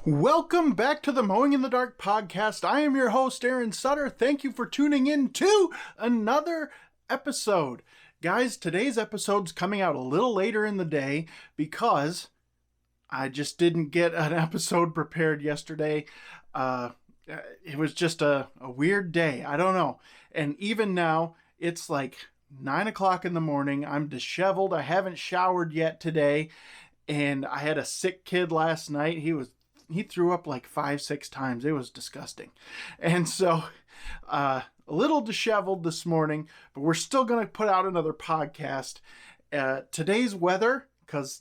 Welcome back to the Mowing in the Dark podcast. I am your host, Aaron Sutter. Thank you for tuning in to another episode. Guys, today's episode's coming out a little later in the day because I just didn't get an episode prepared yesterday. It was just a weird day. I don't know. And even now, it's like 9 o'clock in the morning. I'm disheveled. I haven't showered yet today. And I had a sick kid last night. He threw up like 5-6 times. It was disgusting. And so a little disheveled this morning, but we're still going to put out another podcast. Today's weather, because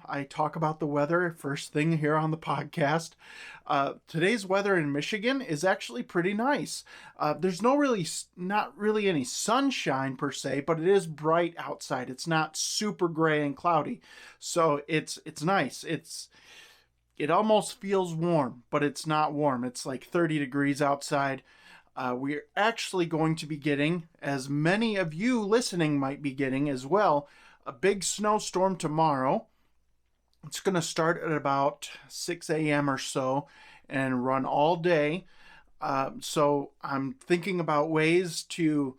I talk about the weather first thing here on the podcast. Today's weather in Michigan is actually pretty nice. There's not really any sunshine per se, but it is bright outside. It's not super gray and cloudy. So it's nice. It almost feels warm, but it's not warm. It's like 30 degrees outside. We're actually going to be getting, as many of you listening might be getting as well, a big snowstorm tomorrow. It's going to start at about 6 a.m. or so and run all day. So I'm thinking about ways to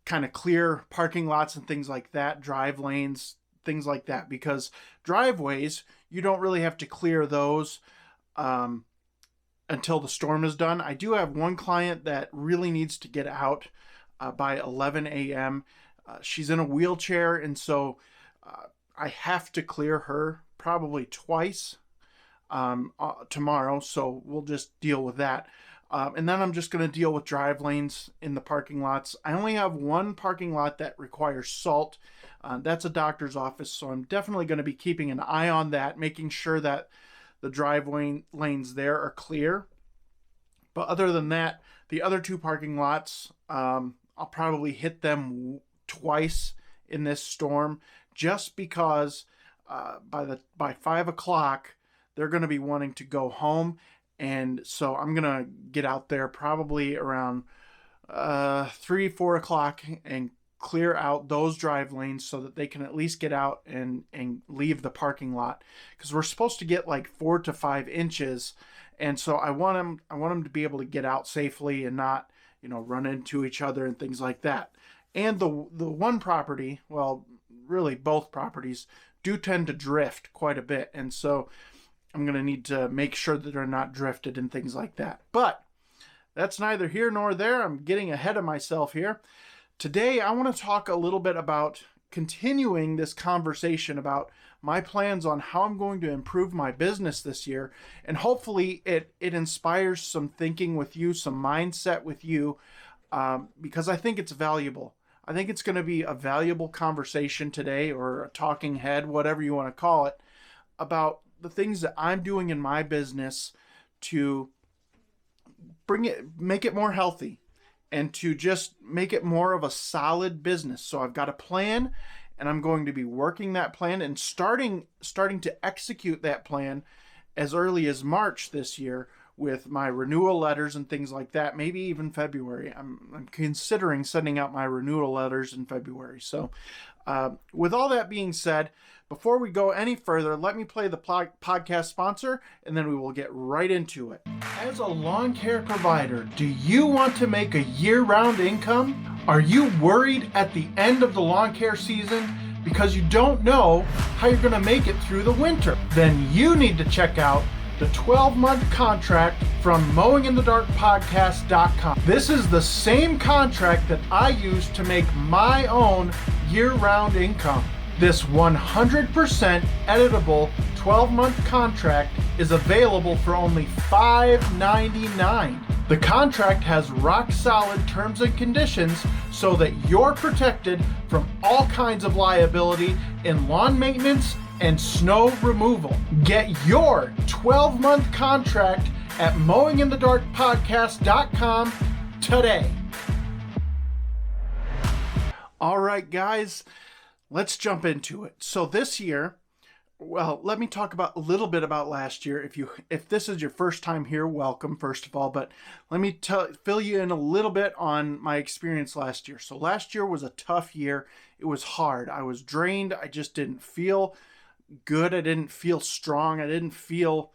kind of clear parking lots and things like that, drive lanes, things like that, because driveways, you don't really have to clear those until the storm is done. I do have one client that really needs to get out by 11 a.m. She's in a wheelchair, and so I have to clear her probably twice tomorrow, so we'll just deal with that. And then I'm just going to deal with drive lanes in the parking lots. I only have one parking lot that requires salt. That's a doctor's office, so I'm definitely going to be keeping an eye on that, making sure that the driveway lanes there are clear. But other than that, the other two parking lots, I'll probably hit them twice in this storm, just because by 5 o'clock, they're going to be wanting to go home. And so I'm going to get out there probably around 3-4 o'clock and clear out those drive lanes so that they can at least get out and leave the parking lot, because we're supposed to get like 4 to 5 inches. And so I want them to be able to get out safely and not, run into each other and things like that. And the one property, well, really both properties do tend to drift quite a bit. And so I'm going to need to make sure that they're not drifted and things like that. But that's neither here nor there. I'm getting ahead of myself here. Today, I want to talk a little bit about continuing this conversation about my plans on how I'm going to improve my business this year. And hopefully it inspires some thinking with you, some mindset with you, because I think it's valuable. I think it's going to be a valuable conversation today, or a talking head, whatever you want to call it, about the things that I'm doing in my business to make it more healthy, and to just make it more of a solid business. So I've got a plan, and I'm going to be working that plan and starting to execute that plan as early as March this year with my renewal letters and things like that, maybe even February. I'm considering sending out my renewal letters in February. So with all that being said, before we go any further, let me play the podcast sponsor, and then we will get right into it. As a lawn care provider, do you want to make a year-round income? Are you worried at the end of the lawn care season because you don't know how you're going to make it through the winter? Then you need to check out the 12-month contract from mowinginthedarkpodcast.com. This is the same contract that I use to make my own year-round income. This 100% editable 12-month contract is available for only $5.99. The contract has rock-solid terms and conditions so that you're protected from all kinds of liability in lawn maintenance and snow removal. Get your 12-month contract at mowinginthedarkpodcast.com today. All right, guys. Let's jump into it. So this year, well, let me talk a little bit about last year. If this is your first time here, welcome, first of all. But let me fill you in a little bit on my experience last year. So last year was a tough year. It was hard. I was drained. I just didn't feel good. I didn't feel strong. I didn't feel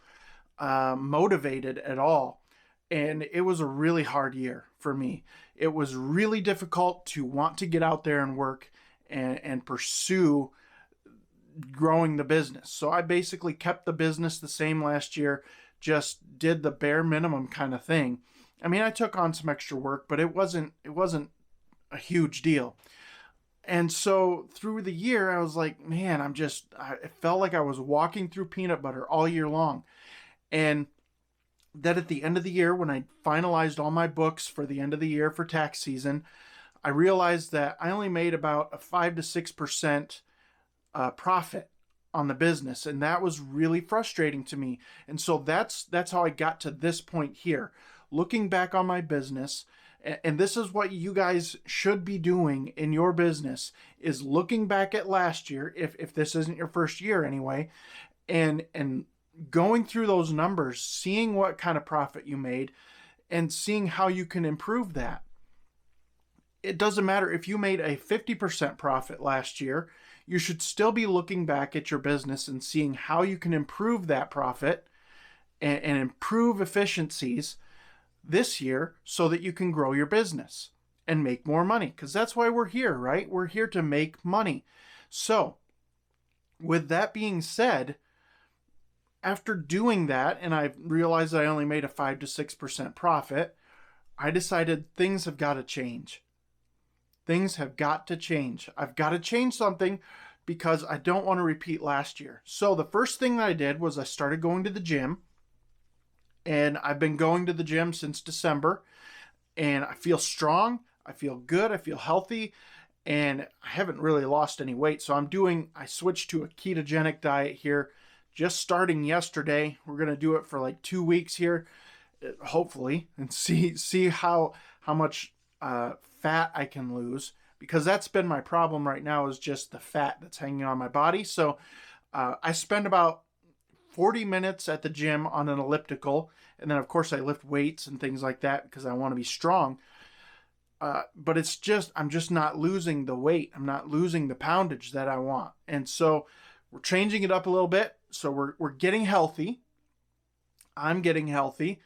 motivated at all. And it was a really hard year for me. It was really difficult to want to get out there and work and pursue growing the business. So I basically kept the business the same last year, just did the bare minimum kind of thing. I mean, I took on some extra work, but it wasn't a huge deal. And so through the year, I was like, man, it felt like I was walking through peanut butter all year long. And that at the end of the year, when I finalized all my books for the end of the year for tax season, I realized that I only made about a 5 to 6% profit on the business. And that was really frustrating to me. And so that's how I got to this point here. Looking back on my business, and this is what you guys should be doing in your business, is looking back at last year, if this isn't your first year anyway, and going through those numbers, seeing what kind of profit you made, and seeing how you can improve that. It doesn't matter if you made a 50% profit last year, you should still be looking back at your business and seeing how you can improve that profit and improve efficiencies this year so that you can grow your business and make more money. Because that's why we're here, right? We're here to make money. So with that being said, after doing that, and I realized I only made a 5 to 6% profit, I decided things have got to change. Things have got to change. I've got to change something because I don't want to repeat last year. So the first thing that I did was I started going to the gym. And I've been going to the gym since December. And I feel strong. I feel good. I feel healthy. And I haven't really lost any weight. So I switched to a ketogenic diet here just starting yesterday. We're going to do it for like 2 weeks here, hopefully, and see how much fat I can lose, because that's been my problem right now, is just the fat that's hanging on my body. So I spend about 40 minutes at the gym on an elliptical, and then of course I lift weights and things like that because I want to be strong. But I'm just not losing the weight. I'm not losing the poundage that I want. And so we're changing it up a little bit. So we're getting healthy. I'm getting healthy.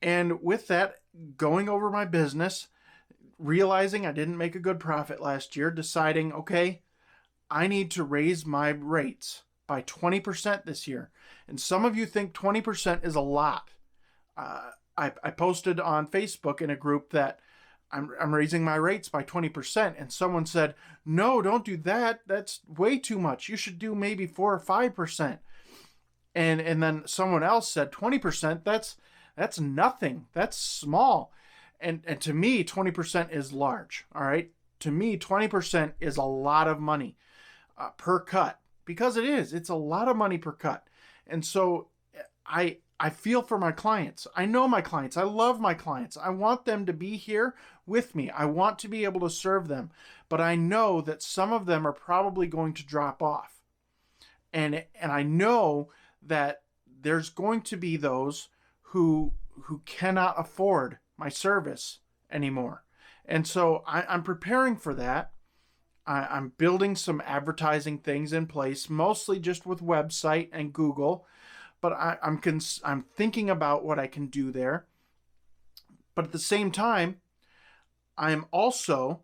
And with that, going over my business, realizing I didn't make a good profit last year, deciding, okay, I need to raise my rates by 20% this year. And some of you think 20% is a lot. I posted on Facebook in a group that I'm raising my rates by 20%. And someone said, no, don't do that. That's way too much. You should do maybe 4 or 5%. And then someone else said 20%, that's nothing. That's small. And to me, 20% is large. All right. To me, 20% is a lot of money per cut, because it's a lot of money per cut. And so I feel for my clients. I know my clients. I love my clients. I want them to be here with me. I want to be able to serve them. But I know that some of them are probably going to drop off. And I know that there's going to be those who cannot afford my service anymore. And so I'm preparing for that. I'm building some advertising things in place, mostly just with website and Google. But I'm thinking about what I can do there. But at the same time, I'm also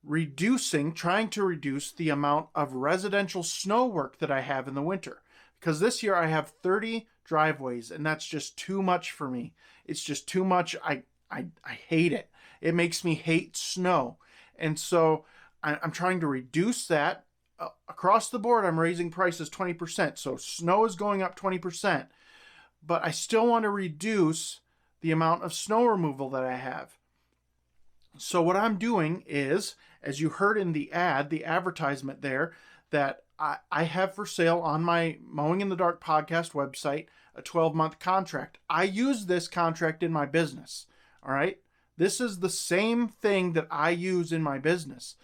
trying to reduce the amount of residential snow work that I have in the winter. Because this year I have 30 driveways, and that's just too much for me. It's just too much. I hate it. It makes me hate snow. And so I'm trying to reduce that. Across the board, I'm raising prices 20%. So snow is going up 20%. But I still want to reduce the amount of snow removal that I have. So what I'm doing is, as you heard in the advertisement there, that I have for sale on my Mowing in the Dark podcast website, a 12-month contract. I use this contract in my business. All right. This is the same thing that I use in my business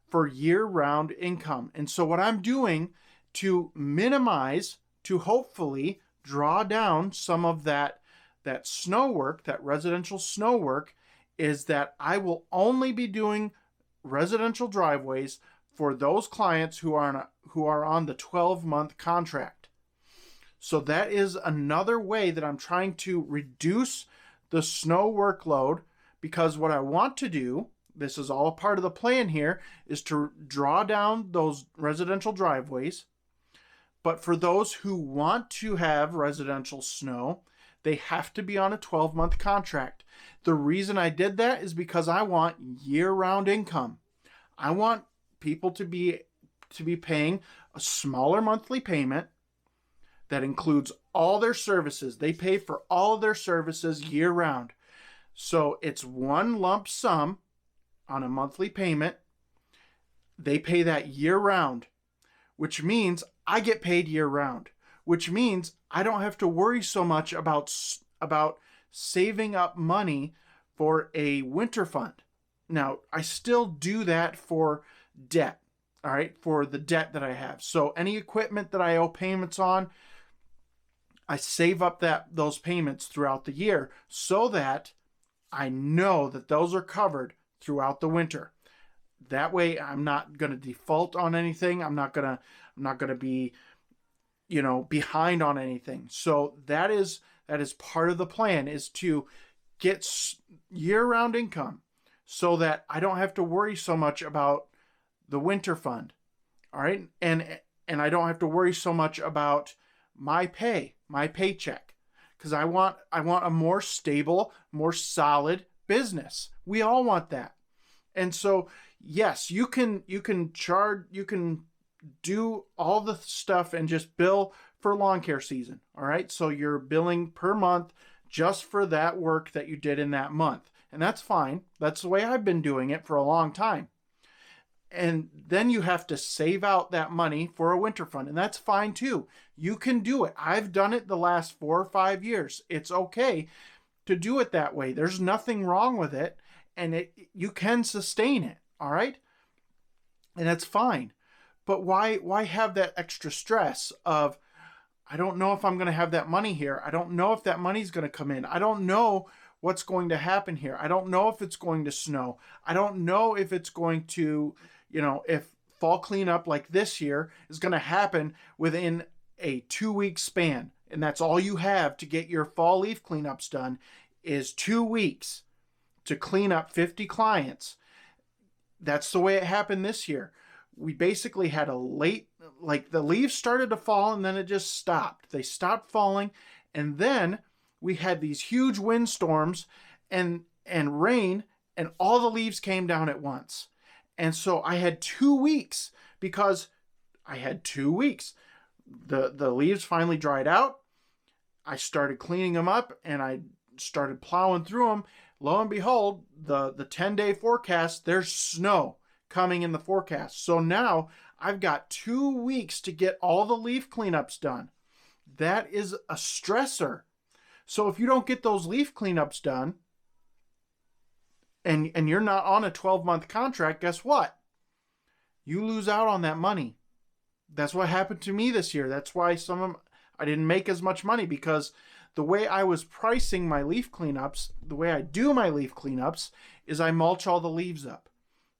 for year-round income. And so what I'm doing to minimize, to hopefully draw down some of that snow work, that residential snow work, is that I will only be doing residential driveways for those clients who are on the 12-month contract. So that is another way that I'm trying to reduce the snow workload, because what I want to do, this is all part of the plan here, is to draw down those residential driveways. But for those who want to have residential snow, they have to be on a 12-month contract. The reason I did that is because I want year-round income. I want people to be paying a smaller monthly payment that includes all their services. They pay for all of their services year-round. So it's one lump sum on a monthly payment. They pay that year-round, which means I get paid year-round, which means I don't have to worry so much about saving up money for a winter fund. Now, I still do that for debt, all right, for the debt that I have. So any equipment that I owe payments on, I save up those payments throughout the year so that I know that those are covered throughout the winter. That way I'm not going to default on anything. I'm not going to be, behind on anything. So that is part of the plan, is to get year-round income so that I don't have to worry so much about the winter fund. All right? And I don't have to worry so much about my paycheck, because I want a more stable, more solid business. We all want that. And so, yes, you can do all the stuff and just bill for lawn care season. All right. So you're billing per month just for that work that you did in that month. And that's fine. That's the way I've been doing it for a long time. And then you have to save out that money for a winter fund. And that's fine too. You can do it. I've done it the last 4 or 5 years. It's okay to do it that way. There's nothing wrong with it. And you can sustain it. All right. And that's fine. But why have that extra stress of, I don't know if I'm going to have that money here. I don't know if that money's going to come in. I don't know what's going to happen here. I don't know if it's going to snow. I don't know if it's going to, if fall cleanup like this year is going to happen within a 2-week span. And that's all you have to get your fall leaf cleanups done, is 2 weeks to clean up 50 clients. That's the way it happened this year. We basically had a late, the leaves started to fall and then it just stopped. They stopped falling. And then we had these huge windstorms and rain, and all the leaves came down at once. And so I had 2 weeks, because I had 2 weeks. The leaves finally dried out. I started cleaning them up and I started plowing through them. Lo and behold, the 10-day forecast, there's snow coming in the forecast. So now I've got 2 weeks to get all the leaf cleanups done. That is a stressor. So if you don't get those leaf cleanups done and you're not on a 12-month contract, guess what? You lose out on that money. That's what happened to me this year. That's why I didn't make as much money, because the way I was pricing my leaf cleanups, the way I do my leaf cleanups, is I mulch all the leaves up.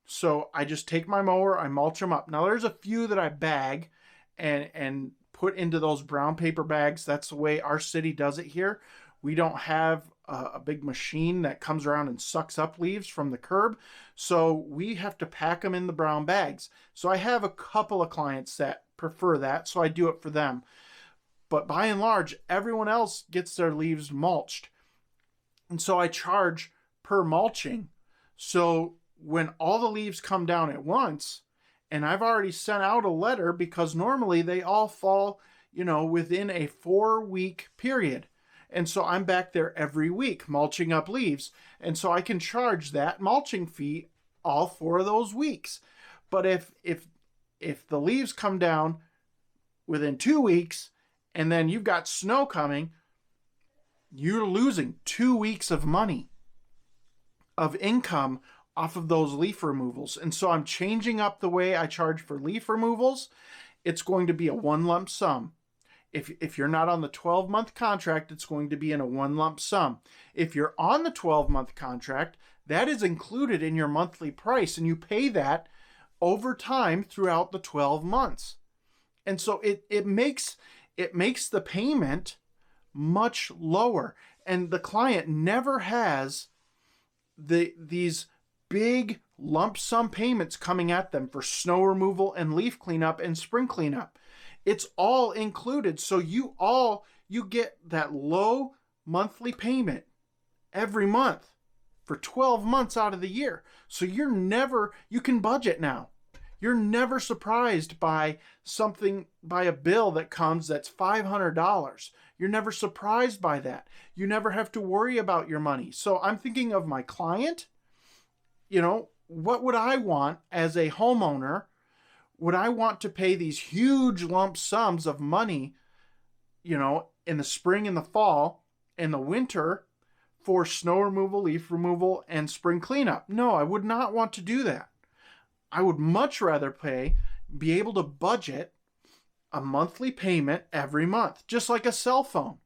So I just take my mower, I mulch them up. Now there's a few that I bag and put into those brown paper bags. That's the way our city does it here. We don't have a big machine that comes around and sucks up leaves from the curb. So we have to pack them in the brown bags. So I have a couple of clients that prefer that, so I do it for them. But by and large, everyone else gets their leaves mulched. And so I charge per mulching. So when all the leaves come down at once, and I've already sent out a letter, because normally they all fall, within a 4-week period. And so I'm back there every week mulching up leaves. And so I can charge that mulching fee all 4 of those weeks. But if the leaves come down within 2 weeks, and then you've got snow coming, you're losing 2 weeks of money, of income off of those leaf removals. And so I'm changing up the way I charge for leaf removals. It's going to be a one lump sum. If you're not on the 12-month contract, it's going to be in a one lump sum. If you're on the 12-month contract, that is included in your monthly price, and you pay that over time throughout the 12 months. And so it makes it makes the payment much lower. And the client never has these big lump sum payments coming at them for snow removal and leaf cleanup and spring cleanup. It's all included. So you get that low monthly payment every month for 12 months out of the year. So you can budget now. You're never surprised by a bill that comes that's $500. You're never surprised by that. You never have to worry about your money. So I'm thinking of my client. What would I want as a homeowner? Would I want to pay these huge lump sums of money, in the spring and the fall and the winter for snow removal, leaf removal, and spring cleanup? No, I would not want to do that. I would much rather be able to budget a monthly payment every month, just like a cell phone.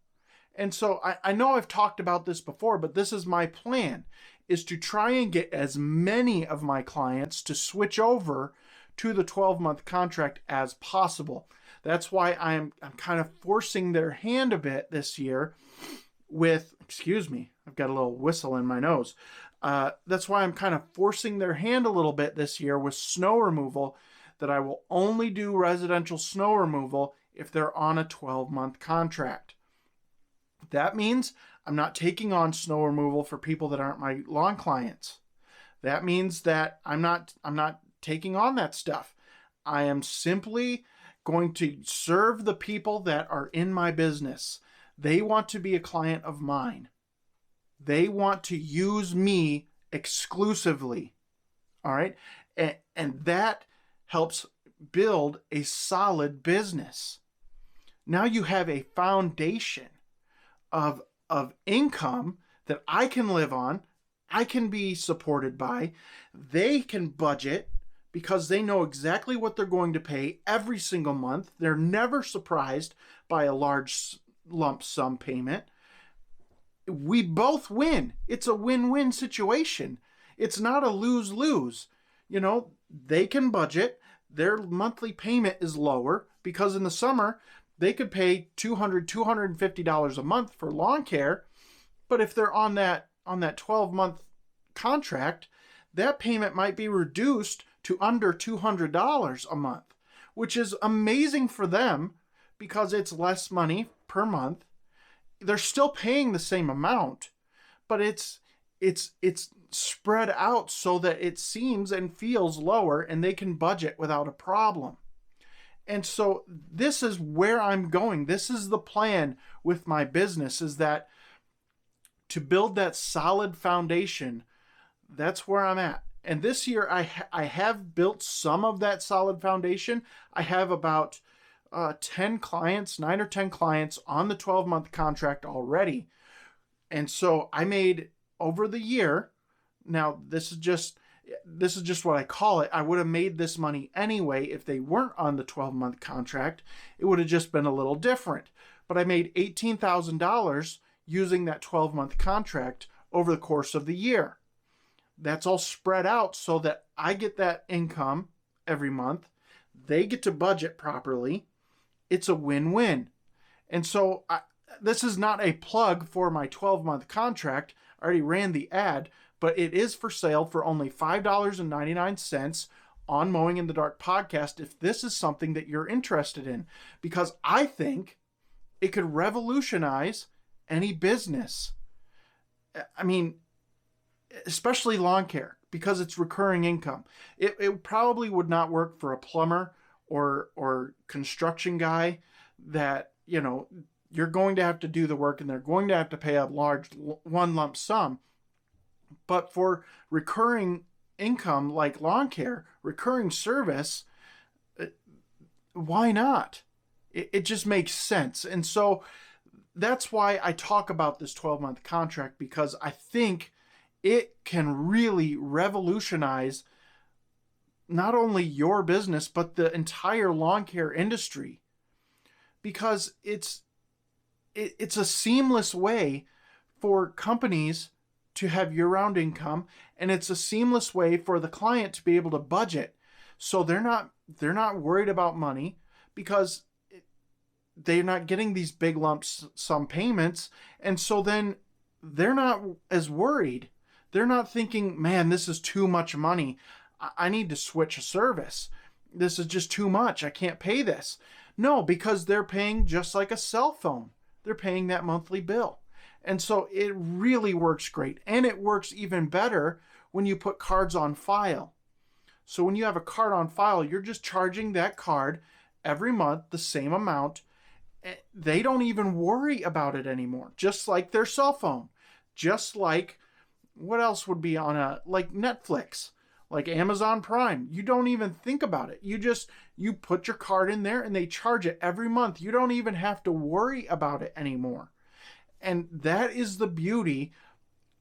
And so I know I've talked about this before, but this is my plan, is to try and get as many of my clients to switch over to the 12-month contract as possible. That's why I'm kind of forcing their hand a bit this year with, excuse me, I've got a little whistle in my nose. That's why I'm kind of forcing their hand a little bit this year with snow removal, that I will only do residential snow removal if they're on a 12-month contract. That means I'm not taking on snow removal for people that aren't my lawn clients. That means that I'm not taking on that stuff. I am simply going to serve the people that are in my business. They want to be a client of mine. They want to use me exclusively. All right? And that helps build a solid business. Now you have a foundation of income that I can live on, I can be supported by. They can budget because they know exactly what they're going to pay every single month. They're never surprised by a large lump sum payment. We both win. It's a win-win situation. It's not a lose-lose. They can budget. Their monthly payment is lower because in the summer, they could pay $200, $250 a month for lawn care. But if they're on that 12-month contract, that payment might be reduced to under $200 a month, which is amazing for them because it's less money per month. They're still paying the same amount, but it's spread out so that it seems and feels lower and they can budget without a problem. And so this is where I'm going. This is the plan with my business, is that to build that solid foundation, that's where I'm at. And this year I have built some of that solid foundation. I have about 10 clients, 9 or 10 clients on the 12-month contract already. And so I made over the year, now this is just what I call it. I would have made this money anyway if they weren't on the 12-month contract. It would have just been a little different. But I made $18,000 using that 12-month contract over the course of the year. That's all spread out so that I get that income every month. They get to budget properly. It's a win-win. And so this is not a plug for my 12-month contract. I already ran the ad, but it is for sale for only $5.99 on Mowing in the Dark podcast if this is something that you're interested in, because I think it could revolutionize any business. I mean, especially lawn care, because it's recurring income. It probably would not work for a plumber or construction guy that, you're going to have to do the work and they're going to have to pay a large one lump sum. But for recurring income like lawn care, recurring service, why not? It just makes sense. And so that's why I talk about this 12-month contract, because I think it can really revolutionize not only your business, but the entire lawn care industry, because it's a seamless way for companies to have year-round income, and it's a seamless way for the client to be able to budget. So they're not worried about money, because they're not getting these big lump sum payments. And so then they're not as worried. They're not thinking, man, this is too much money. I need to switch a service. This is just too much. I can't pay this. No, because they're paying just like a cell phone. They're paying that monthly bill. And so it really works great. And it works even better when you put cards on file. So when you have a card on file, you're just charging that card every month the same amount. They don't even worry about it anymore. Just like their cell phone. Just like, what else would be on like Netflix, like Amazon Prime. You don't even think about it. You put your card in there and they charge it every month. You don't even have to worry about it anymore. And that is the beauty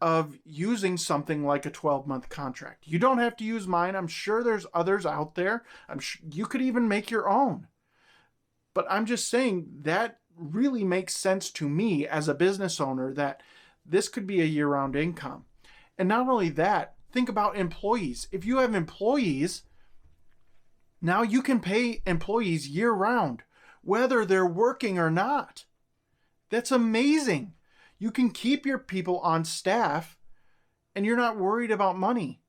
of using something like a 12-month contract. You don't have to use mine. I'm sure there's others out there. I'm sure you could even make your own. But I'm just saying that really makes sense to me as a business owner, that this could be a year-round income. And not only that, think about employees. If you have employees, now you can pay employees year-round, whether they're working or not. That's amazing. You can keep your people on staff and you're not worried about money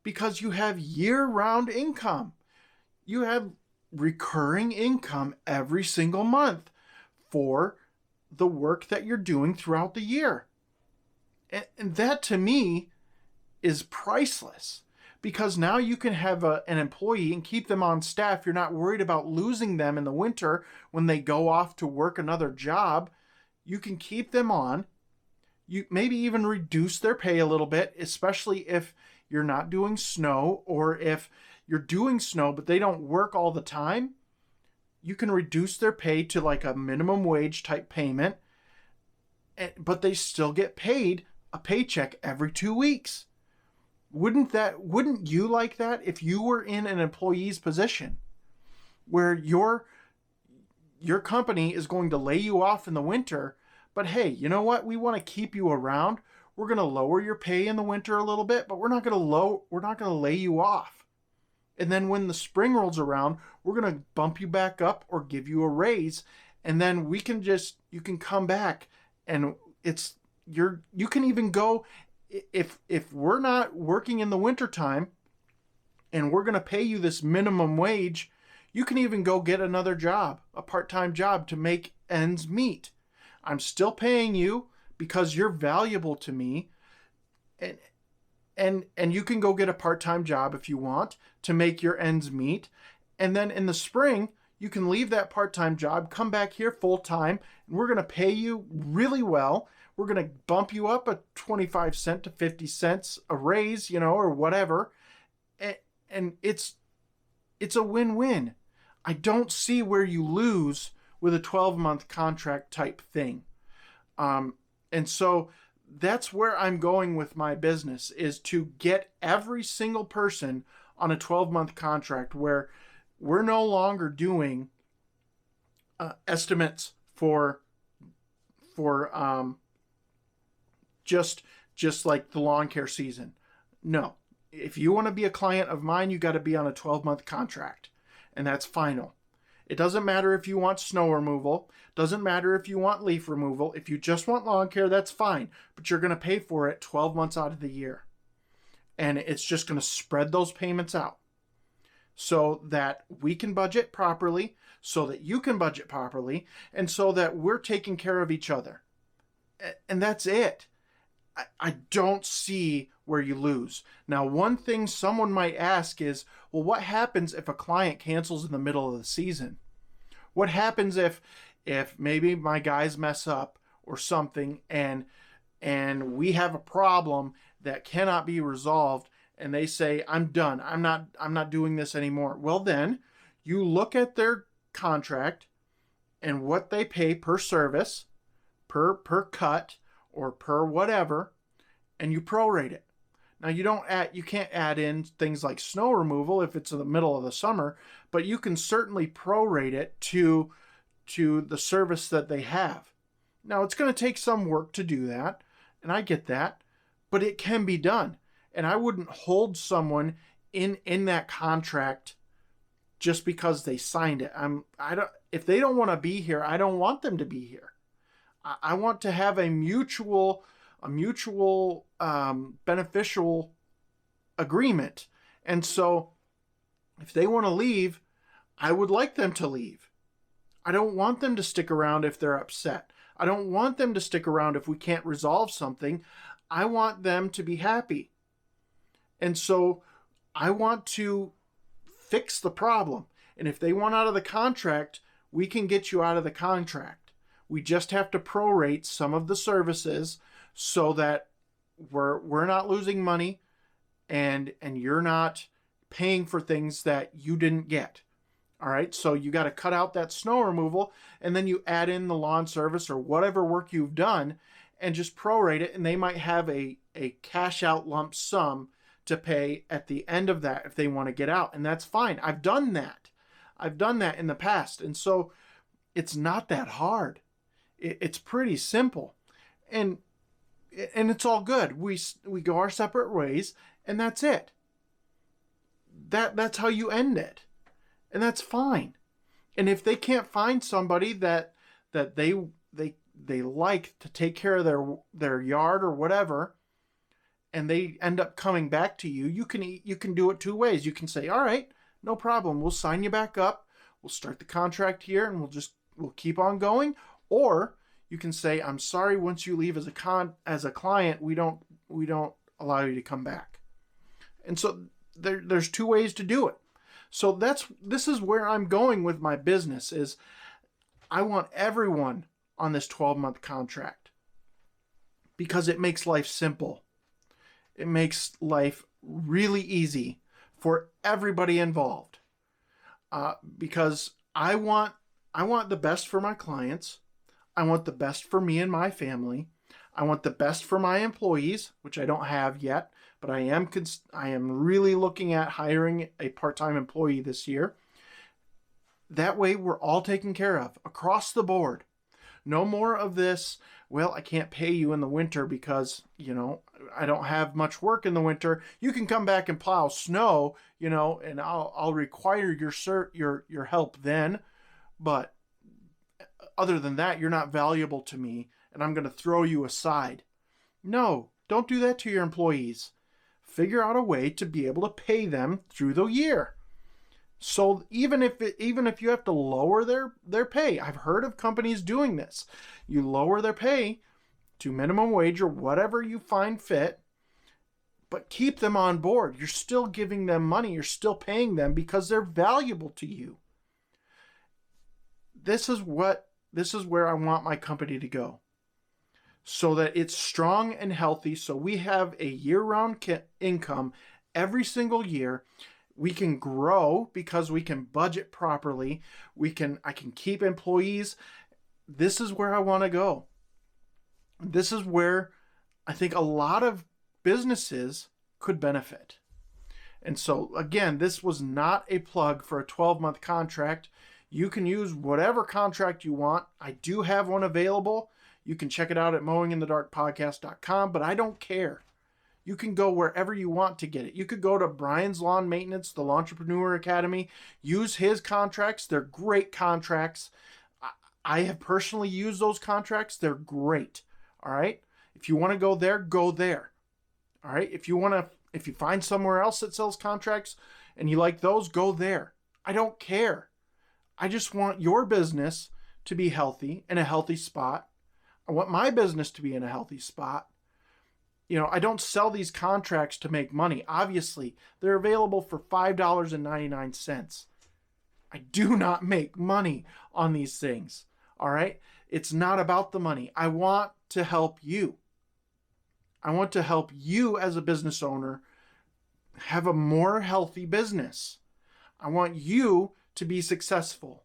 because you have year-round income. You have recurring income every single month for the work that you're doing throughout the year. And that to me is priceless, because now you can have an employee and keep them on staff. You're not worried about losing them in the winter when they go off to work another job. You can keep them on. You maybe even reduce their pay a little bit, especially if you're not doing snow, or if you're doing snow but they don't work all the time. You can reduce their pay to like a minimum wage type payment, but they still get paid a paycheck every 2 weeks. Wouldn't you like that if you were in an employee's position where your company is going to lay you off in the winter, but hey, you know what? We want to keep you around. We're going to lower your pay in the winter a little bit, but we're not going to lay you off. And then when the spring rolls around, we're going to bump you back up or give you a raise, and then you can come back, and you can even go, if we're not working in the wintertime and we're going to pay you this minimum wage, you can even go get another job, a part-time job, to make ends meet. I'm still paying you because you're valuable to me. And you can go get a part-time job if you want to make your ends meet. And then in the spring, you can leave that part-time job, come back here full-time, and we're going to pay you really well. We're going to bump you up a 25 cent to 50 cents a raise, or whatever. And it's a win-win. I don't see where you lose with a 12-month contract type thing. And so that's where I'm going with my business, is to get every single person on a 12-month contract where we're no longer doing estimates for just like the lawn care season. No. If you want to be a client of mine, you got to be on a 12-month contract, and that's final. It doesn't matter if you want snow removal. Doesn't matter if you want leaf removal. If you just want lawn care, that's fine. But you're going to pay for it 12 months out of the year. And it's just going to spread those payments out so that we can budget properly, so that you can budget properly, and so that we're taking care of each other. And that's it. I don't see where you lose. Now, one thing someone might ask is, well, what happens if a client cancels in the middle of the season? What happens if maybe my guys mess up or something, and we have a problem that cannot be resolved, and they say, I'm done. I'm not doing this anymore. Well, then you look at their contract and what they pay per service, per cut, or per whatever, and you prorate it. Now you can't add in things like snow removal if it's in the middle of the summer, but you can certainly prorate it to the service that they have. Now it's going to take some work to do that, and I get that, but it can be done. And I wouldn't hold someone in that contract just because they signed it. If they don't want to be here, I don't want them to be here. I want to have a mutual beneficial agreement. And so if they want to leave, I would like them to leave. I don't want them to stick around if they're upset. I don't want them to stick around if we can't resolve something. I want them to be happy. And so I want to fix the problem. And if they want out of the contract, we can get you out of the contract. We just have to prorate some of the services so that we're not losing money and you're not paying for things that you didn't get. All right, so you got to cut out that snow removal, and then you add in the lawn service or whatever work you've done and just prorate it, and they might have a cash out lump sum to pay at the end of that if they want to get out, and that's fine. I've done that. I've done that in the past, and so it's not that hard. It's pretty simple, and it's all good. We go our separate ways, and that's it. That's how you end it. And that's fine. And if they can't find somebody that they like to take care of their yard or whatever, and they end up coming back to you, you can do it two ways. You can say, all right, no problem. We'll sign you back up. We'll start the contract here, and we'll keep on going. Or you can say, I'm sorry. Once you leave as a client, we don't allow you to come back. And so there's two ways to do it. So this is where I'm going with my business is I want everyone on this 12-month contract because it makes life simple. It makes life really easy for everybody involved. Because I want the best for my clients. I want the best for me and my family. I want the best for my employees, which I don't have yet, but I am really looking at hiring a part-time employee this year. That way we're all taken care of across the board. No more of this, well, I can't pay you in the winter because, I don't have much work in the winter. You can come back and plow snow, and I'll require your help then. But other than that, you're not valuable to me, and I'm going to throw you aside. No, don't do that to your employees. Figure out a way to be able to pay them through the year. So even if you have to lower their pay, I've heard of companies doing this. You lower their pay to minimum wage or whatever you find fit, but keep them on board. You're still giving them money. You're still paying them because they're valuable to you. This is where I want my company to go, so that it's strong and healthy, so we have a year-round income every single year. We can grow because we can budget properly. I can keep employees. This is where I want to go. This is where I think a lot of businesses could benefit. And so, again, this was not a plug for a 12-month contract. You can use whatever contract you want. I do have one available. You can check it out at mowinginthedarkpodcast.com, but I don't care. You can go wherever you want to get it. You could go to Brian's Lawn Maintenance, the Lawntrepreneur Academy. Use his contracts. They're great contracts. I have personally used those contracts. They're great. All right? If you want to go there, go there. All right? If you find somewhere else that sells contracts and you like those, go there. I don't care. I just want your business to be healthy, in a healthy spot. I want my business to be in a healthy spot. I don't sell these contracts to make money. Obviously, they're available for $5.99. I do not make money on these things. All right? It's not about the money. I want to help you. I want to help you as a business owner have a more healthy business. I want you to be successful.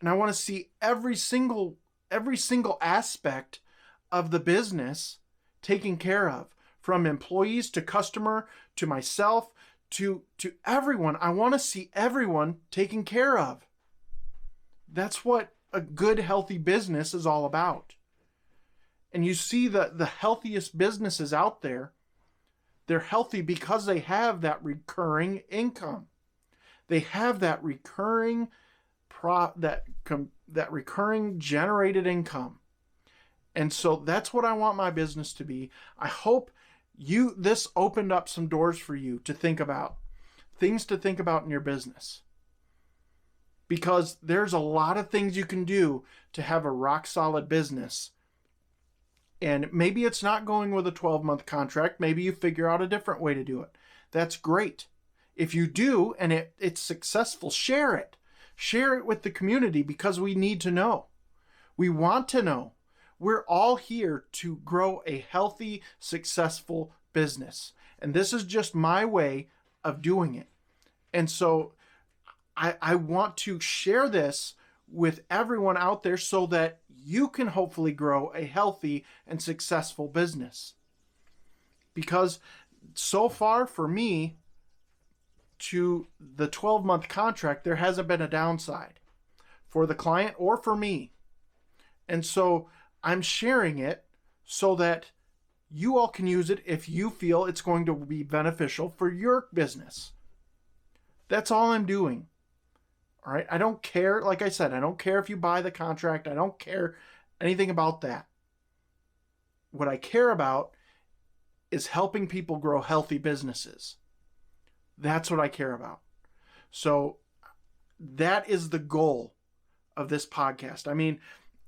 And I want to see every single aspect of the business taken care of, from employees to customer to myself to everyone. I want to see everyone taken care of. That's what a good, healthy business is all about. And you see the healthiest businesses out there, they're healthy because they have that recurring income. They have that recurring that recurring generated income. And so that's what I want my business to be. I hope this opened up some doors for you to think about, things to think about in your business. Because there's a lot of things you can do to have a rock solid business. And maybe it's not going with a 12-month contract. Maybe you figure out a different way to do it. That's great. If you do and it's successful, share it. Share it with the community, because we need to know. We want to know. We're all here to grow a healthy, successful business. And this is just my way of doing it. And so I want to share this with everyone out there so that you can hopefully grow a healthy and successful business. Because so far for me, to the 12-month contract, there hasn't been a downside for the client or for me. And so I'm sharing it so that you all can use it if you feel it's going to be beneficial for your business. That's all I'm doing. All right. I don't care. Like I said, I don't care if you buy the contract. I don't care anything about that. What I care about is helping people grow healthy businesses. That's what I care about. So that is the goal of this podcast. I mean,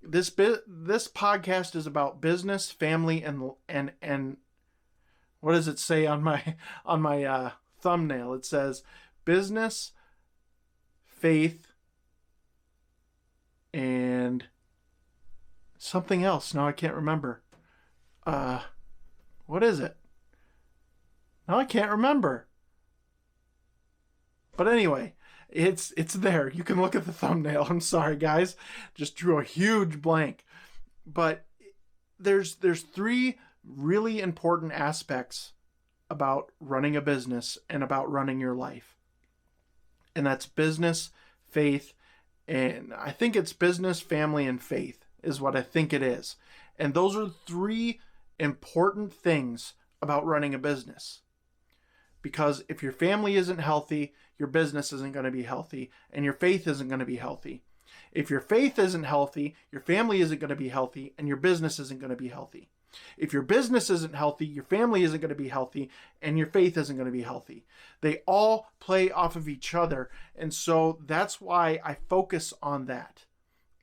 this podcast is about business, family, and what does it say on my thumbnail? It says business, faith, and something else. Now I can't remember. What is it? Now I can't remember. But anyway, it's there. You can look at the thumbnail. I'm sorry, guys. Just drew a huge blank. But there's 3 really important aspects about running a business and about running your life. And that's business, faith, and I think it's business, family, and faith is what I think it is. And those are 3 important things about running a business. Because if your family isn't healthy, your business isn't going to be healthy, and your faith isn't going to be healthy. If your faith isn't healthy, your family isn't going to be healthy, and your business isn't going to be healthy. If your business isn't healthy, your family isn't going to be healthy, and your faith isn't going to be healthy. They all play off of each other, and so that's why I focus on that.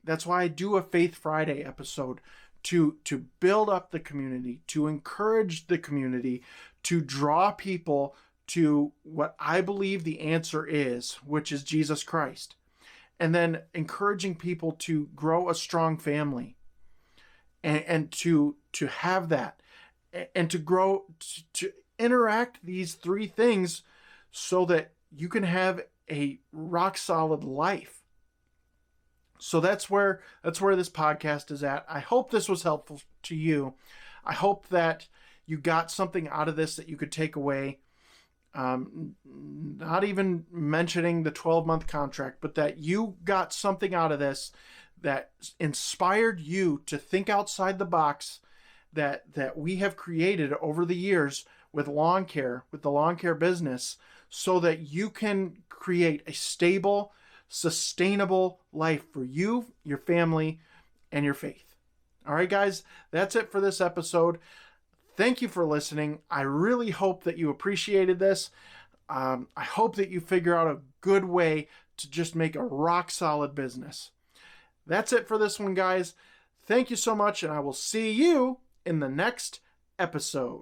That's why I do a Faith Friday episode, to build up the community, to encourage the community, to draw people to what I believe the answer is, which is Jesus Christ. And then encouraging people to grow a strong family and to have that and to grow, to interact these 3 things so that you can have a rock solid life. So that's where this podcast is at. I hope this was helpful to you. I hope that you got something out of this that you could take away. Not even mentioning the 12-month contract, but that you got something out of this that inspired you to think outside the box that we have created over the years with lawn care, with the lawn care business, so that you can create a stable, sustainable life for you, your family, and your faith. All right, guys, that's it for this episode. Thank you for listening. I really hope that you appreciated this. I hope that you figure out a good way to just make a rock solid business. That's it for this one, guys. Thank you so much, and I will see you in the next episode.